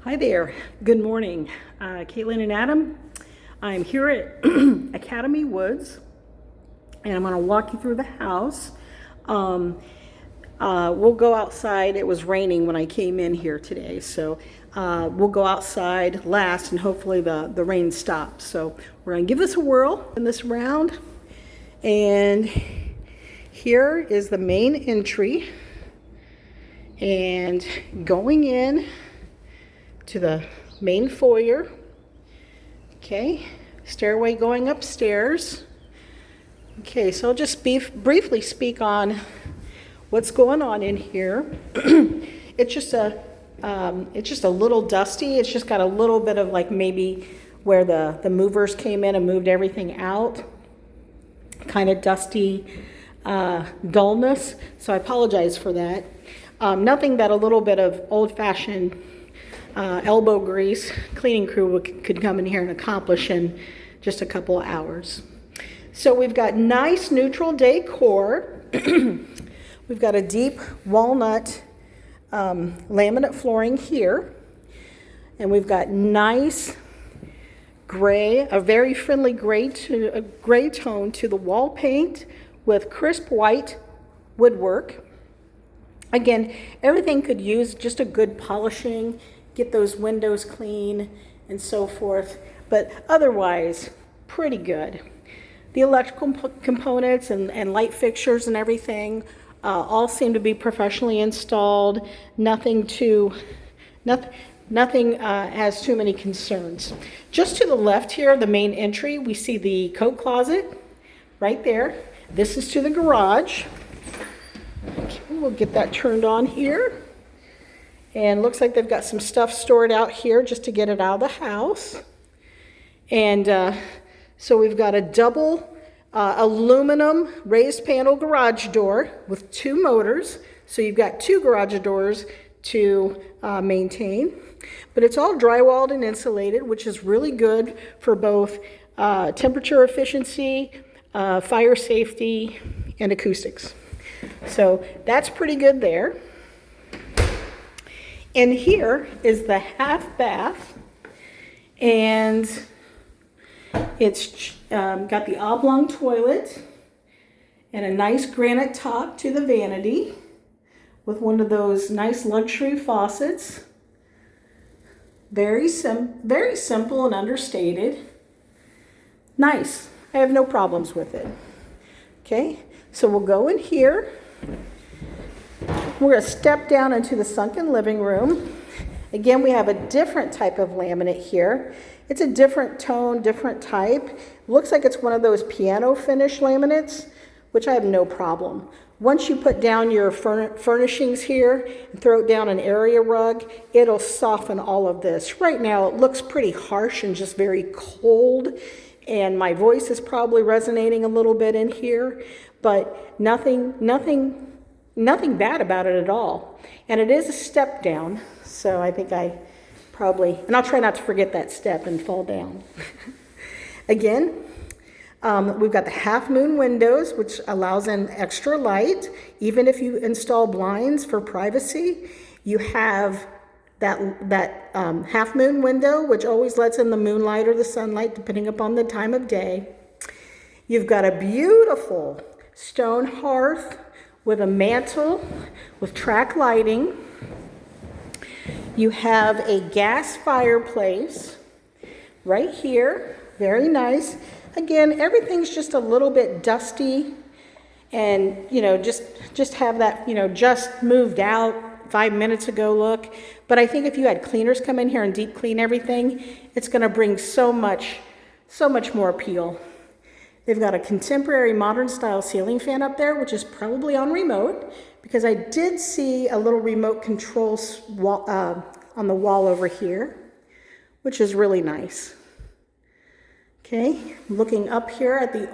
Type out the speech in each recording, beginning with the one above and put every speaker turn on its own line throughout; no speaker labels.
Hi there. Good morning. Caitlin and Adam. I'm here at Academy Woods, and I'm going to walk you through the house. We'll go outside. It was raining when I came in here today, so we'll go outside last, and hopefully the rain stops. So we're going to give this a whirl in this round. And here is the main entry. And going in to the main foyer. Okay, stairway going upstairs. Okay, so I'll just briefly speak on what's going on in here. It's just a little dusty. It's just got a little bit of like maybe where the movers came in and moved everything out. Kind of dusty dullness. So I apologize for that. Nothing that a little bit of old-fashioned elbow grease cleaning crew could come in here and accomplish in just a couple of hours. So we've got nice neutral decor. We've got a deep walnut laminate flooring here. And we've got nice gray, a very friendly gray tone to the wall paint with crisp white woodwork. Again, everything could use just a good polishing, get those windows clean and so forth, but otherwise, pretty good. The electrical components and light fixtures and everything all seem to be professionally installed. Nothing has too many concerns. Just to the left here, the main entry, we see the coat closet right there. This is to the garage. Okay, we'll get that turned on here. And looks like they've got some stuff stored out here just to get it out of the house. And so we've got a double aluminum raised panel garage door with two motors. So you've got two garage doors to maintain. But it's all drywalled and insulated, which is really good for both temperature efficiency, fire safety, and acoustics. So that's pretty good there. And here is the half bath, and it's got the oblong toilet and a nice granite top to the vanity with one of those nice luxury faucets. Very simple and understated. Nice. I have no problems with it. Okay, so we'll go in here. We're going to step down into the sunken living room. Again, we have a different type of laminate here. It's a different tone, different type. Looks like it's one of those piano finish laminates, which I have no problem. Once you put down your furnishings here and throw down an area rug, it'll soften all of this. Right now, it looks pretty harsh and just very cold, and my voice is probably resonating a little bit in here, but nothing bad about it at all. And it is a step down, so I think and I'll try not to forget that step and fall down. Again, we've got the half moon windows, which allows in extra light. Even if you install blinds for privacy, you have that half moon window, which always lets in the moonlight or the sunlight, depending upon the time of day. You've got a beautiful stone hearth with a mantle with track lighting. You have a gas fireplace right here, very nice. Again, everything's just a little bit dusty, and just have that just moved out 5 minutes ago look. But I think if you had cleaners come in here and deep clean everything, it's going to bring so much more appeal. They've got a contemporary modern style ceiling fan up there, which is probably on remote, because I did see a little remote control on the wall over here, which is really nice. Okay, looking up here at the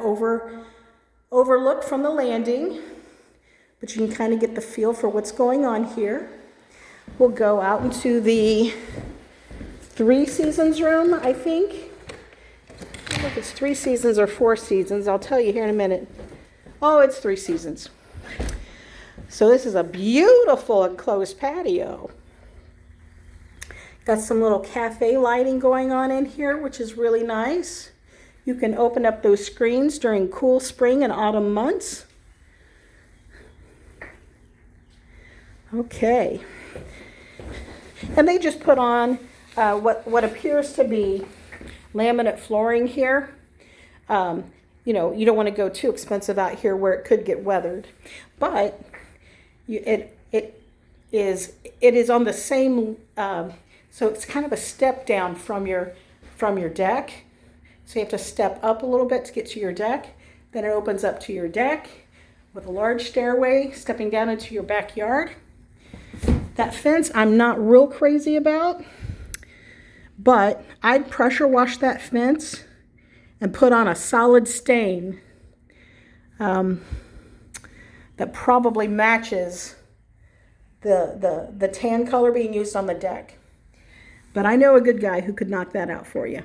overlook from the landing, but you can kind of get the feel for what's going on here. We'll go out into the Three Seasons room, I think. I don't know if it's 3 seasons or 4 seasons. I'll tell you here in a minute. Oh, it's 3 seasons. So this is a beautiful enclosed patio. Got some little cafe lighting going on in here, which is really nice. You can open up those screens during cool spring and autumn months. Okay. And they just put on what appears to be laminate flooring here. You know, you don't want to go too expensive out here where it could get weathered. But it is on the same, so it's kind of a step down from your deck. So you have to step up a little bit to get to your deck. Then it opens up to your deck with a large stairway stepping down into your backyard. That fence I'm not real crazy about, but I'd pressure wash that fence and put on a solid stain that probably matches the tan color being used on the deck. But I know a good guy who could knock that out for you.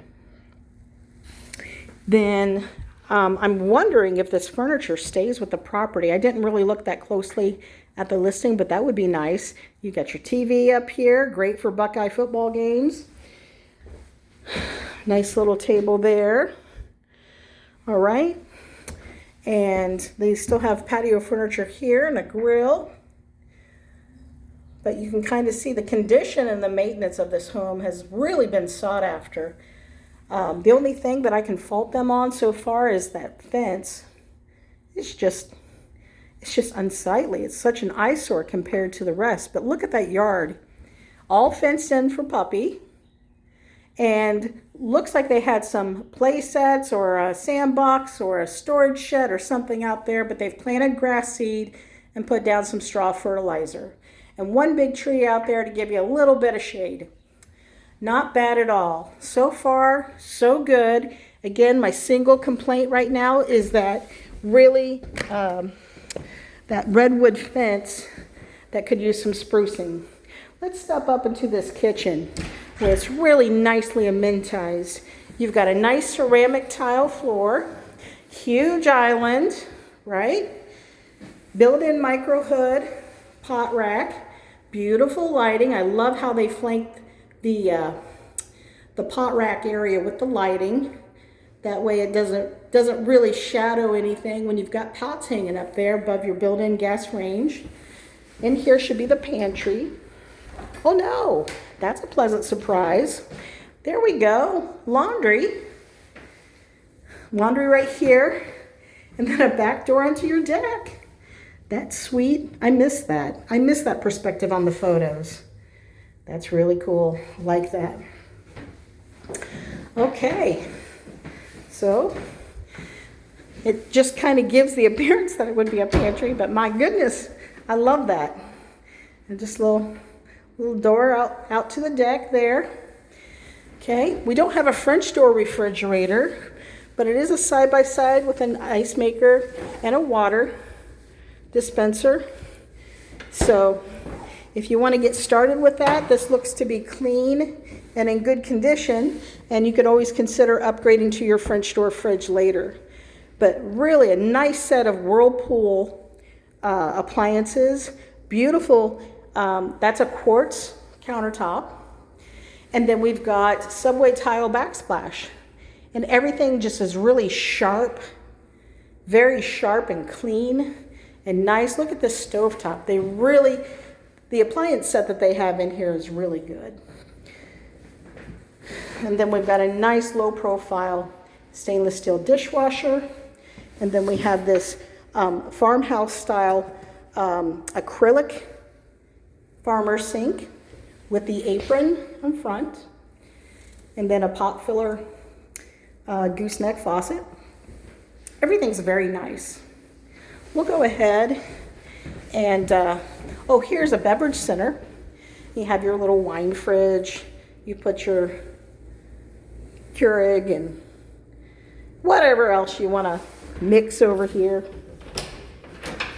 Then I'm wondering if this furniture stays with the property. I didn't really look that closely at the listing, but that would be nice. You got your TV up here, great for Buckeye football games. Nice little table there. All right. And they still have patio furniture here and a grill. But you can kind of see the condition and the maintenance of this home has really been sought after. The only thing that I can fault them on so far is that fence. It's just unsightly. It's such an eyesore compared to the rest. But look at that yard. All fenced in for Puppy. And looks like they had some play sets or a sandbox or a storage shed or something out there, but they've planted grass seed and put down some straw fertilizer. And one big tree out there to give you a little bit of shade. Not bad at all. So far, so good. Again, my single complaint right now is that really that redwood fence that could use some sprucing. Let's step up into this kitchen where it's really nicely amenitized. You've got a nice ceramic tile floor, huge island, right? Built-in micro hood, pot rack, beautiful lighting. I love how they flanked the pot rack area with the lighting. That way it doesn't really shadow anything when you've got pots hanging up there above your built-in gas range. In here should be the pantry. Oh no, that's a pleasant surprise. There we go, laundry. Laundry right here, and then a back door onto your deck. That's sweet. I miss that. I miss that perspective on the photos. That's really cool. I like that. Okay, so it just kind of gives the appearance that it would be a pantry, but my goodness, I love that. And just a little door out to the deck there. Okay, we don't have a French door refrigerator, but it is a side-by-side with an ice maker and a water dispenser. So if you want to get started with that, this looks to be clean and in good condition, and you could always consider upgrading to your French door fridge later. But really a nice set of Whirlpool appliances. Beautiful, that's a quartz countertop. And then we've got Subway tile backsplash. And everything just is really sharp, very sharp and clean and nice. Look at this stovetop. The appliance set that they have in here is really good. And then we've got a nice low profile stainless steel dishwasher. And then we have this farmhouse style acrylic farmer sink with the apron in front, and then a pot filler gooseneck faucet. Everything's very nice. We'll go ahead and, oh, here's a beverage center. You have your little wine fridge. You put your Keurig and whatever else you want to mix over here.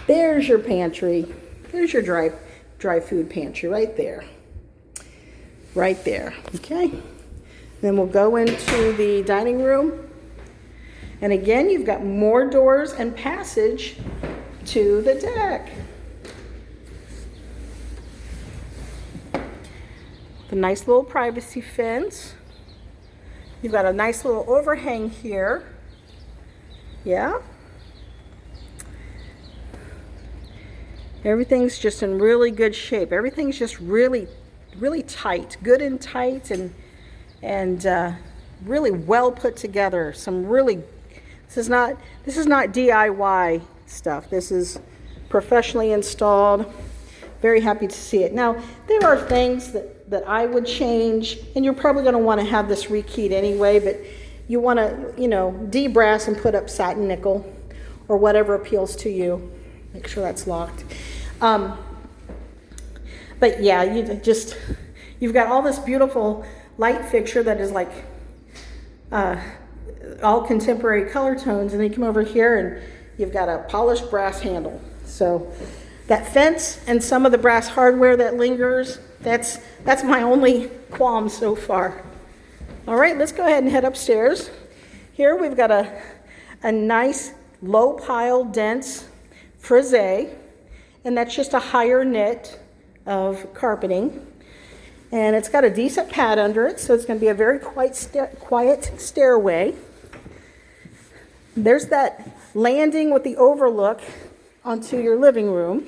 There's your pantry. There's your dry food pantry right there. Right there, okay? Then we'll go into the dining room. And again, you've got more doors and passage to the deck. The nice little privacy fence. You've got a nice little overhang here. Yeah. Everything's just in really good shape. Everything's just really, really tight, good and tight, and really well put together. This is not DIY stuff. This is professionally installed. Very happy to see it. Now, there are things that I would change, and you're probably going to want to have this rekeyed anyway, but you want to, de-brass and put up satin nickel or whatever appeals to you. Make sure that's locked. But yeah, you've got all this beautiful light fixture that is like all contemporary color tones, and then you come over here and you've got a polished brass handle. So that fence and some of the brass hardware that lingers, that's my only qualm so far. All right, let's go ahead and head upstairs. Here we've got a nice low pile dense frisé, and that's just a higher knit of carpeting. And it's got a decent pad under it, so it's going to be a very quiet stairway. There's that landing with the overlook onto your living room.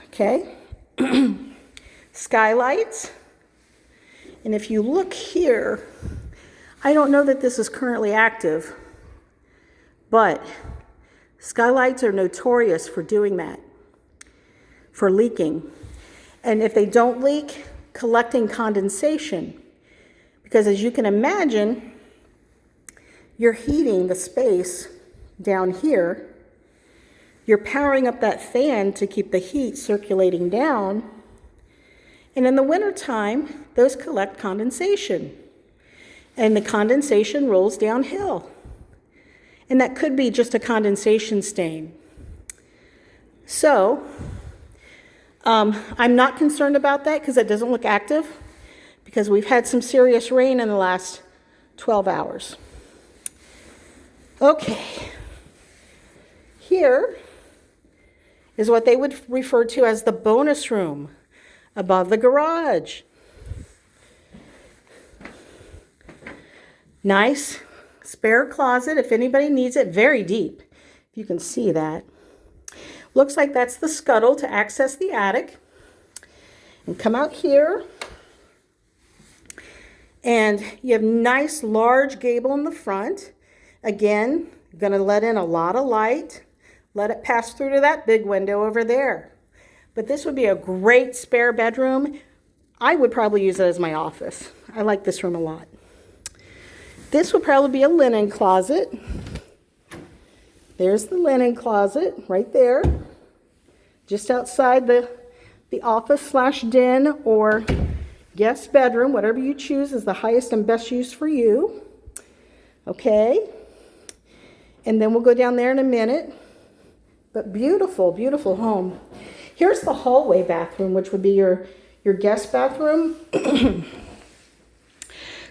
Okay. Skylights. And if you look here, I don't know that this is currently active, but skylights are notorious for doing that, for leaking. And if they don't leak, collecting condensation. Because as you can imagine, you're heating the space down here. You're powering up that fan to keep the heat circulating down. And in the wintertime, those collect condensation. And the condensation rolls downhill. And that could be just a condensation stain. So, I'm not concerned about that because it doesn't look active, because we've had some serious rain in the last 12 hours. Okay. Here is what they would refer to as the bonus room above the garage. Nice spare closet if anybody needs it, very deep, if you can see that. Looks like that's the scuttle to access the attic. And come out here. And you have nice large gable in the front. Again, going to let in a lot of light. Let it pass through to that big window over there. But this would be a great spare bedroom. I would probably use it as my office. I like this room a lot. This would probably be a linen closet. There's the linen closet right there, just outside the office/den or guest bedroom, whatever you choose is the highest and best use for you. Okay, and then we'll go down there in a minute. But beautiful, beautiful home. Here's the hallway bathroom, which would be your guest bathroom.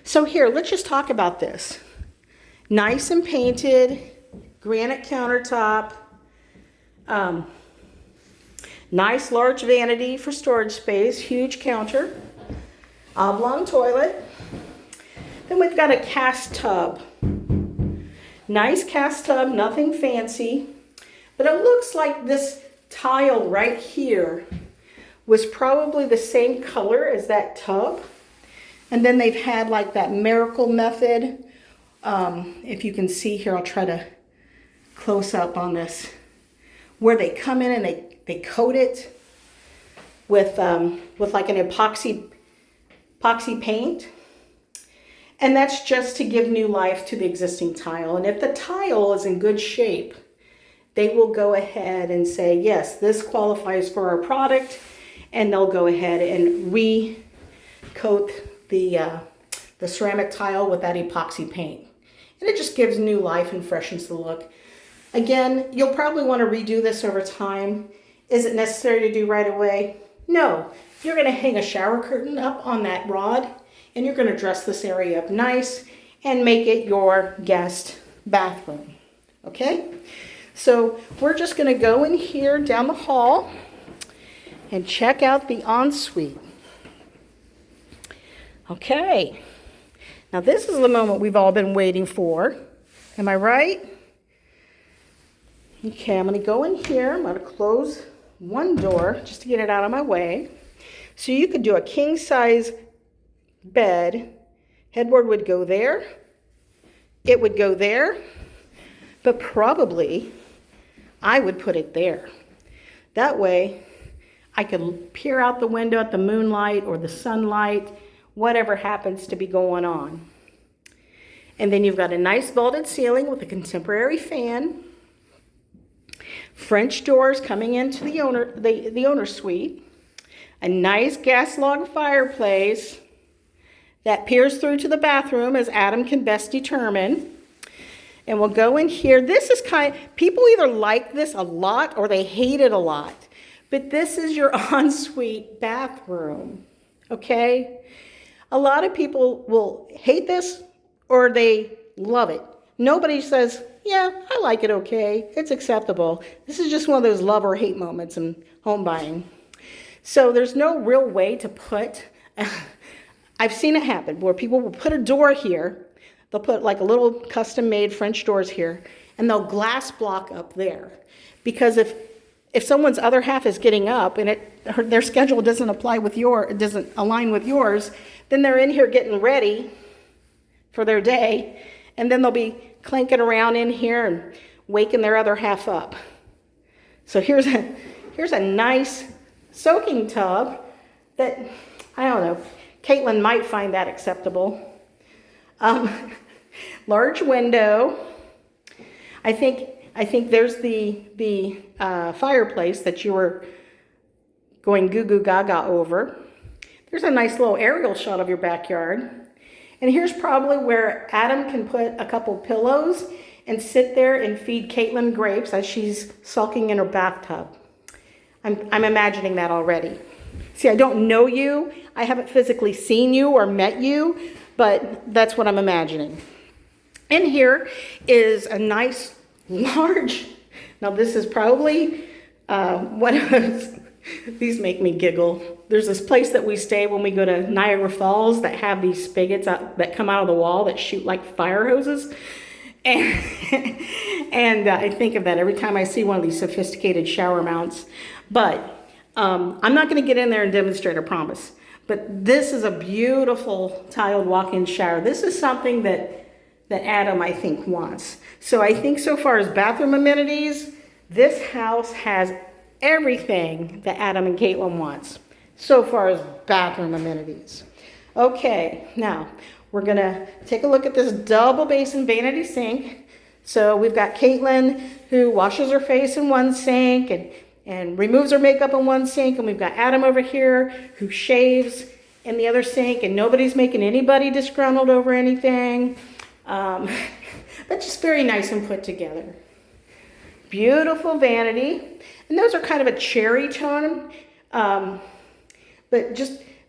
So here, let's just talk about this. Nice and painted, granite countertop, nice large vanity for storage space, huge counter, oblong toilet. Then we've got a cast tub. Nice cast tub, nothing fancy, but it looks like this tile right here was probably the same color as that tub. And then they've had like that miracle method. If you can see here, I'll try to close up on this, where they come in and they coat it with like an epoxy paint. And that's just to give new life to the existing tile. And if the tile is in good shape, they will go ahead and say, yes, this qualifies for our product. And they'll go ahead and re-coat the ceramic tile with that epoxy paint. And it just gives new life and freshens the look. Again, you'll probably want to redo this over time. Is it necessary to do right away? No. You're going to hang a shower curtain up on that rod, and you're going to dress this area up nice and make it your guest bathroom. Okay? So we're just going to go in here down the hall and check out the ensuite. Okay, now this is the moment we've all been waiting for. Am I right? Okay, I'm going to go in here. I'm going to close one door just to get it out of my way. So you could do a king size bed. Headboard would go there. It would go there. But probably I would put it there. That way I could peer out the window at the moonlight or the sunlight, whatever happens to be going on. And then you've got a nice vaulted ceiling with a contemporary fan. French doors coming into the owner's suite. A nice gas log fireplace that peers through to the bathroom as Adam can best determine. And we'll go in here. This is people either like this a lot or they hate it a lot. But this is your ensuite bathroom, okay? A lot of people will hate this or they love it. Nobody says, yeah, I like it okay. It's acceptable. This is just one of those love or hate moments in home buying. So there's no real way to put, I've seen it happen where people will put a door here. They'll put like a little custom-made French doors here, and they'll glass block up there. Because if someone's other half is getting up and their schedule doesn't align with yours, then they're in here getting ready for their day, and then they'll be clanking around in here and waking their other half up. So here's a nice soaking tub that, I don't know, Caitlin might find that acceptable. Large window. I think there's the fireplace that you were going goo goo gaga over. There's a nice little aerial shot of your backyard. And here's probably where Adam can put a couple pillows and sit there and feed Caitlin grapes as she's sulking in her bathtub. I'm imagining that already. See, I don't know you. I haven't physically seen you or met you, but that's what I'm imagining. And here is a nice, large, now this is probably one of those, these make me giggle. There's this place that we stay when we go to Niagara Falls that have these spigots that come out of the wall that shoot like fire hoses. And I think of that every time I see one of these sophisticated shower mounts. But I'm not going to get in there and demonstrate, I promise. But this is a beautiful tiled walk-in shower. This is something that Adam, I think, wants. So I think so far as bathroom amenities, this house has everything that Adam and Caitlin wants. So far as bathroom amenities. Okay, now we're going to take a look at this double basin vanity sink. So we've got Caitlin who washes her face in one sink and removes her makeup in one sink. And we've got Adam over here who shaves in the other sink. And nobody's making anybody disgruntled over anything. But just very nice and put together. Beautiful vanity. And those are kind of a cherry tone. But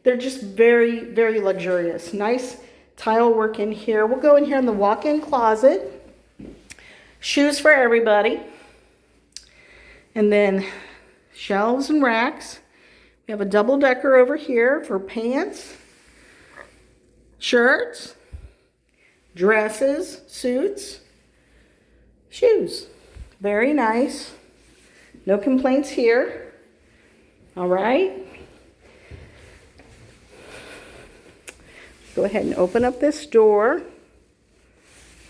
they're just very, very luxurious. Nice tile work in here. We'll go in here in the walk-in closet. Shoes for everybody. And then shelves and racks. We have a double decker over here for pants, shirts, dresses, suits, shoes. Very nice. No complaints here. All right. Go ahead and open up this door.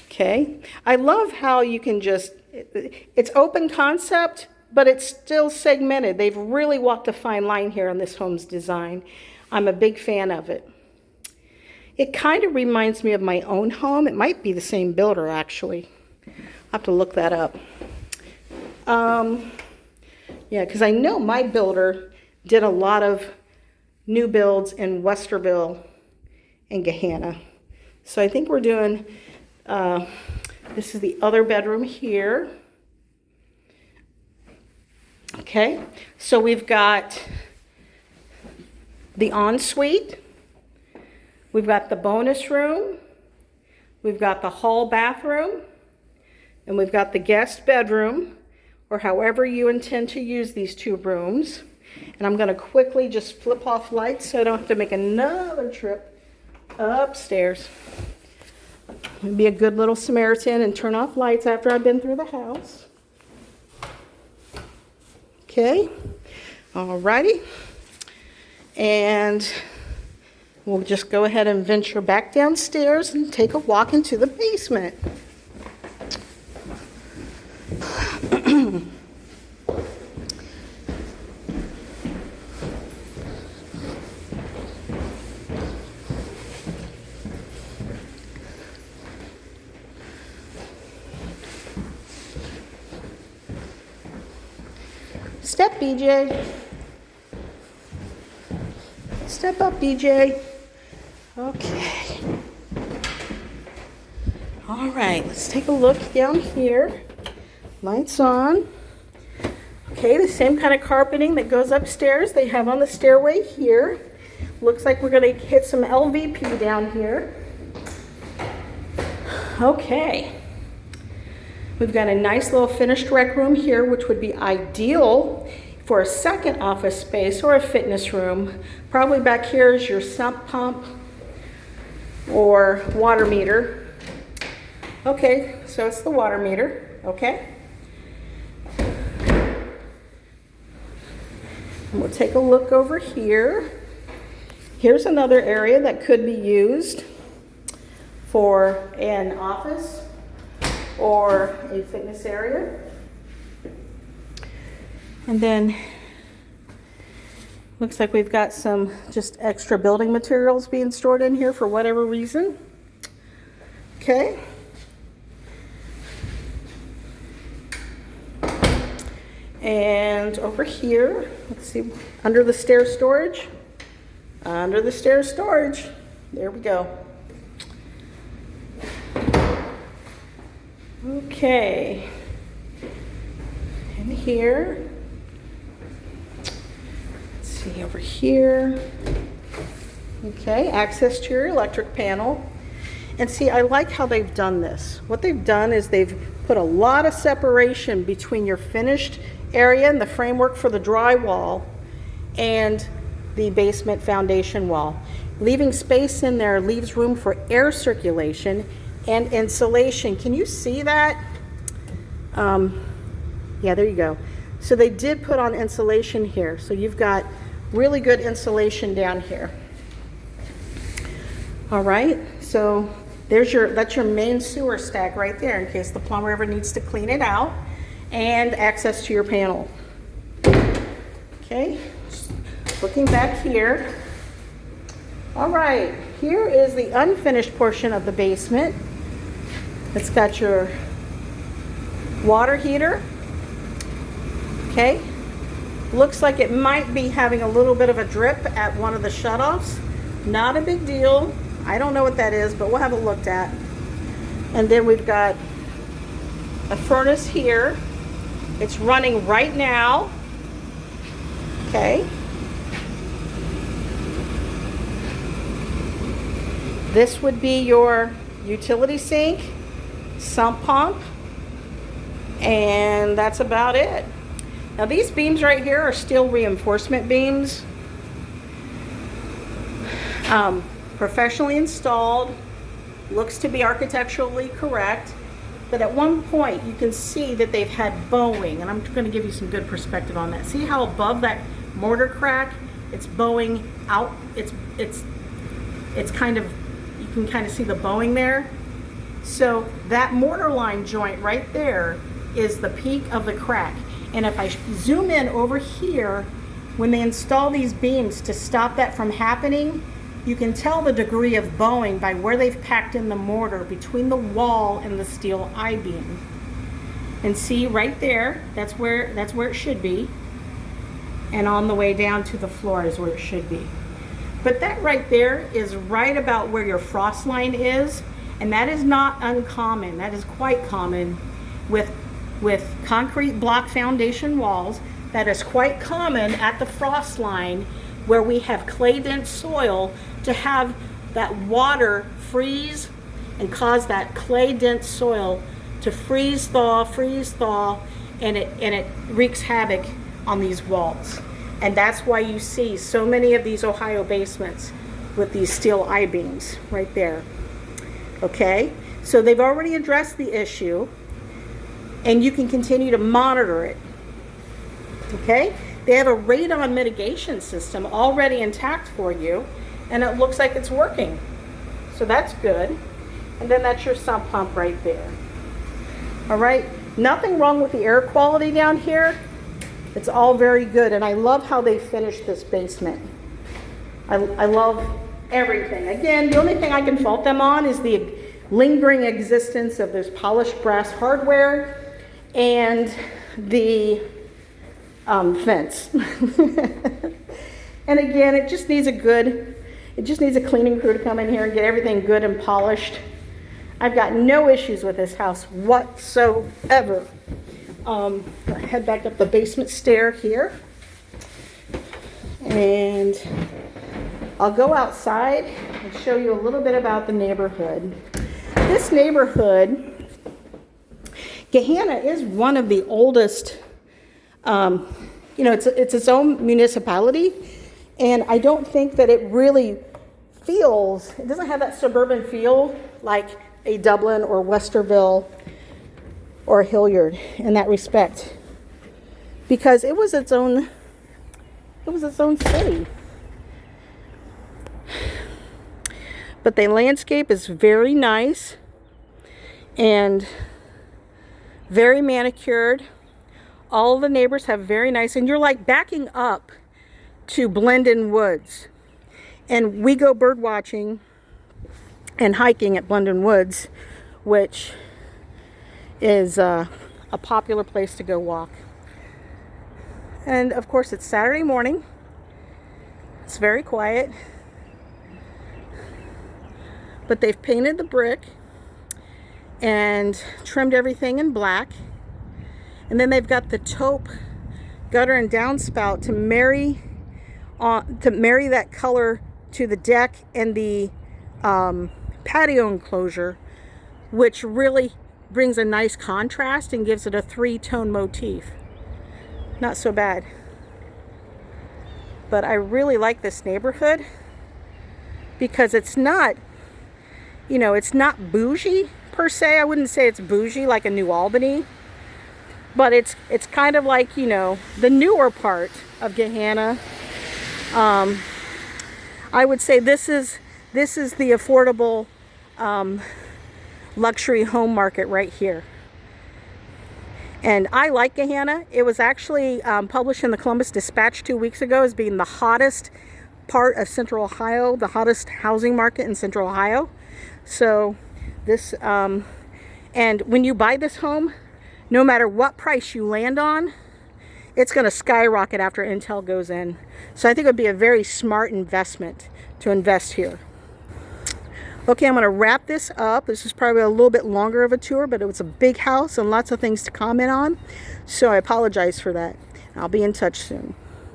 Okay. I love how you can it's open concept, but it's still segmented. They've really walked a fine line here on this home's design. I'm a big fan of it. It kind of reminds me of my own home. It might be the same builder, actually. I'll have to look that up. Yeah, because I know my builder did a lot of new builds in Westerville and Gahanna. So I think we're doing, this is the other bedroom here. Okay, so we've got the ensuite. We've got the bonus room. We've got the hall bathroom. And we've got the guest bedroom, or however you intend to use these two rooms. And I'm going to quickly just flip off lights so I don't have to make another trip upstairs. Be a good little Samaritan and turn off lights after I've been through the house. Okay, alrighty. And we'll just go ahead and venture back downstairs and take a walk into the basement. Step, BJ. Step up, BJ. Okay. All right, let's take a look down here. Lights on. Okay, the same kind of carpeting that goes upstairs they have on the stairway here. Looks like we're going to hit some LVP down here. Okay. We've got a nice little finished rec room here, which would be ideal for a second office space or a fitness room. Probably back here is your sump pump or water meter. Okay, so it's the water meter, okay? And we'll take a look over here. Here's another area that could be used for an office or a fitness area. And then looks like we've got some just extra building materials being stored in here for whatever reason. Okay. And over here, let's see, under the stair storage. Under the stair storage. There we go. Okay, and here, let's see over here. Okay, access to your electric panel. And see, I like how they've done this. What they've done is they've put a lot of separation between your finished area and the framework for the drywall and the basement foundation wall. Leaving space in there leaves room for air circulation and insulation. Can you see that? Yeah, there you go. So they did put on insulation here. So you've got really good insulation down here. All right, so that's your main sewer stack right there in case the plumber ever needs to clean it out, and access to your panel. Okay, looking back here. All right, here is the unfinished portion of the basement. It's got your water heater. Okay, looks like it might be having a little bit of a drip at one of the shutoffs. Not a big deal. I don't know what that is, but we'll have it looked at. And then we've got a furnace here. It's running right now. Okay. This would be your utility sink, sump pump, and that's about it. Now these beams right here are steel reinforcement beams. Professionally installed, looks to be architecturally correct, but at one point you can see that they've had bowing, and I'm going to give you some good perspective on that. See how above that mortar crack, it's bowing out, it's kind of, you can kind of see the bowing there. So that mortar line joint right there is the peak of the crack. And if I zoom in over here, when they install these beams to stop that from happening, you can tell the degree of bowing by where they've packed in the mortar between the wall and the steel I-beam. And see right there, that's where it should be. And on the way down to the floor is where it should be. But that right there is right about where your frost line is, and that is not uncommon. That is quite common with concrete block foundation walls. That is quite common at the frost line where we have clay dense soil to have that water freeze and cause that clay dense soil to freeze thaw, and it wreaks havoc on these walls. And that's why you see so many of these Ohio basements with these steel I-beams right there. Okay, so they've already addressed the issue, and you can continue to monitor it. Okay, they have a radon mitigation system already intact for you, and it looks like it's working. So that's good. And then that's your sump pump right there. All right, nothing wrong with the air quality down here. It's all very good, and I love how they finished this basement. I love everything. Again, the only thing I can fault them on is the lingering existence of this polished brass hardware and the fence. And again, it just needs a cleaning crew to come in here and get everything good and polished. I've got no issues with this house whatsoever. Head back up the basement stair here, and I'll go outside and show you a little bit about the neighborhood. This neighborhood, Gahanna, is one of the oldest. It's its own municipality, and I don't think that it really it doesn't have that suburban feel like a Dublin or Westerville or Hilliard in that respect, because it was its own city. But the landscape is very nice and very manicured. All the neighbors have very nice, and you're like backing up to Blendon Woods. And we go bird watching and hiking at Blendon Woods, which is a popular place to go walk. And of course, it's Saturday morning. It's very quiet. But they've painted the brick and trimmed everything in black. And then they've got the taupe gutter and downspout to marry that color to the deck and the patio enclosure, which really brings a nice contrast and gives it a three-tone motif. Not so bad. But I really like this neighborhood because it's not, it's not bougie per se. I wouldn't say it's bougie like a New Albany, but it's kind of like, the newer part of Gahanna. I would say this is the affordable luxury home market right here. And I like Gahanna. It was actually published in the Columbus Dispatch 2 weeks ago as being the hottest part of Central Ohio, the hottest housing market in Central Ohio. So this, and when you buy this home, no matter what price you land on, it's going to skyrocket after Intel goes in. So I think it would be a very smart investment to invest here. Okay, I'm going to wrap this up. This is probably a little bit longer of a tour, but it was a big house and lots of things to comment on. So I apologize for that. I'll be in touch soon.